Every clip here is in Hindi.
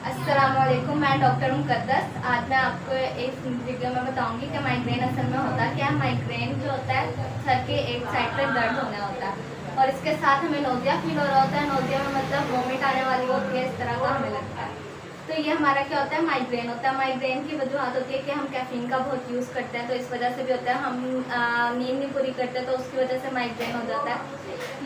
अस्सलामुअलैकुम, मैं डॉक्टर मुक़द्दस। आज मैं आपको इस वीडियो में बताऊंगी कि माइग्रेन असल में होता क्या है। माइग्रेन जो होता है सर के एक साइड पर दर्द होना होता है और इसके साथ हमें नोज़िया फील हो रहा होता है। नोज़िया में मतलब वोमिट आने वाली होती है, इस तरह का हमें लगता है। तो ये हमारा क्या होता है, माइग्रेन होता है। माइग्रेन की वजूहत होती है कि हम कैफीन का बहुत यूज़ करते हैं, तो इस वजह से भी होता है। हम नींद नहीं पूरी करते तो उसकी वजह से माइग्रेन हो जाता है।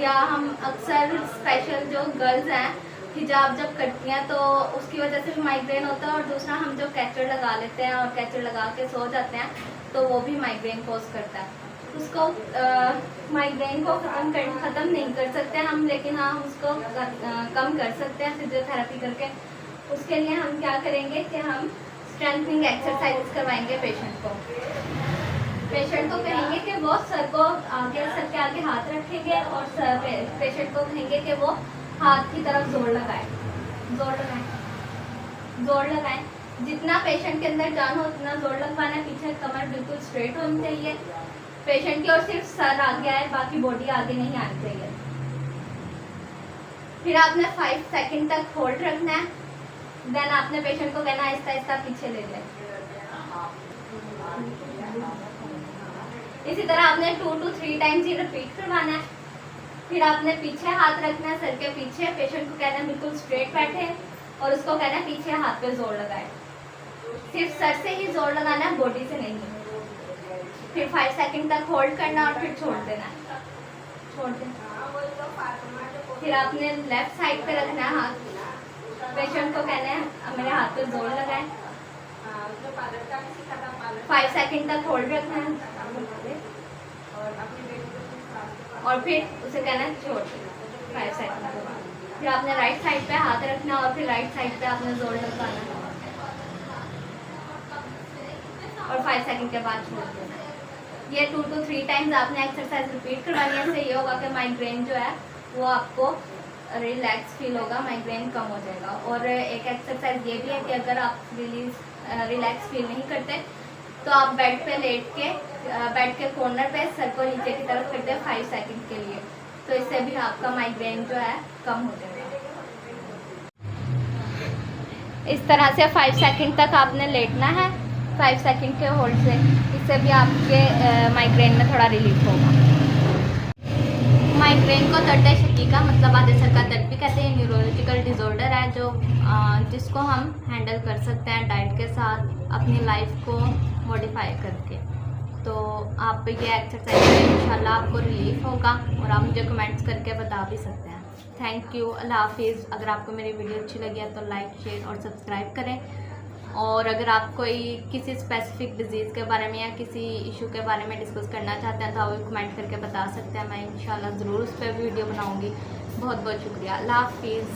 या हम अक्सर स्पेशल जो गर्ल्स हैं हिजाब जब करती हैं तो उसकी वजह से भी माइग्रेन होता है। और दूसरा हम जो कैचर लगा लेते हैं और कैचर लगा के सो जाते हैं तो वो भी माइग्रेन कोज करता है। उसको माइग्रेन को ख़त्म नहीं कर सकते हम, लेकिन हाँ उसको कम कर सकते हैं फिजियोथेरेपी करके। उसके लिए हम क्या करेंगे कि हम स्ट्रेंथनिंग एक्सरसाइज करवाएंगे पेशेंट को। पेशेंट को कहेंगे कि वो सर के आगे हाथ रखेंगे और पेशेंट को कहेंगे कि वो हाथ की तरफ जोर लगाएं। जितना पेशेंट के अंदर जान हो उतना जोर लगवाना है। पीछे कमर बिल्कुल स्ट्रेट होनी चाहिए पेशेंट की, और सिर्फ सर आगे आए, बाकी बॉडी आगे नहीं आनी चाहिए। फिर आपने 5 सेकंड तक होल्ड रखना है। देन आपने पेशेंट को कहना है आहिस्ता आहिस्ता पीछे ले ले। इसी तरह आपने 2 to 3 टाइम्स ही रिपीट करवाना है। फिर आपने पीछे हाथ रखना है सर के पीछे। पेशेंट को कहना है बिल्कुल स्ट्रेट बैठे और उसको कहना है पीछे हाथ पे जोर लगाए। सिर्फ सर से ही जोर लगाना है, बॉडी से नहीं। फिर 5 सेकंड तक होल्ड करना और फिर छोड़ देना। फिर आपने लेफ्ट साइड पे रखना है हाथ। पेशेंट को कहना है मेरे हाथ पे जोर लगाए। 5 सेकंड तक होल्ड रखना है और फिर उसे कहना है छोड़ 5 सेकंड के बाद। फिर आपने राइट साइड पे हाथ रखना और फिर राइट साइड पे आपने जोर लगाना और 5 सेकंड के बाद छोड़ देना। ये 2 to 3 टाइम्स आपने एक्सरसाइज रिपीट करवानी है। इससे ये होगा कि माइग्रेन जो है वो आपको रिलैक्स फील होगा, माइग्रेन कम हो जाएगा। और एक एक्सरसाइज ये भी है कि अगर आप रिलैक्स फील नहीं करते तो आप बेड पे लेट के बेड के कॉर्नर पे सर को नीचे की तरफ करते हैं 5 सेकंड के लिए, तो इससे भी आपका माइग्रेन जो है कम हो जाएगा। इस तरह से 5 सेकंड तक आपने लेटना है 5 सेकंड के होल्ड से। इससे भी आपके माइग्रेन में थोड़ा रिलीफ होगा। माइग्रेन को दर्द शकीका मतलब आधे सर का दर्द भी कहते हैं। न्यूरोलॉजिकल डिसऑर्डर है जो जिसको हम हैंडल कर सकते हैं डाइट के साथ, अपनी लाइफ को मॉडिफाई करके। तो आप ये एक्सरसाइज करें, इंशाल्लाह आपको रिलीफ होगा और आप मुझे कमेंट्स करके बता भी सकते हैं। थैंक यू, अल्लाह हाफिज़। अगर आपको मेरी वीडियो अच्छी लगी है तो लाइक, शेयर और सब्सक्राइब करें। और अगर आप कोई किसी स्पेसिफिक डिज़ीज़ के बारे में या किसी इशू के बारे में डिस्कस करना चाहते हैं तो आप कमेंट करके बता सकते हैं। मैं इंशाल्लाह ज़रूर उस पर वीडियो बनाऊँगी। बहुत बहुत शुक्रिया। अल्लाह हाफिज़।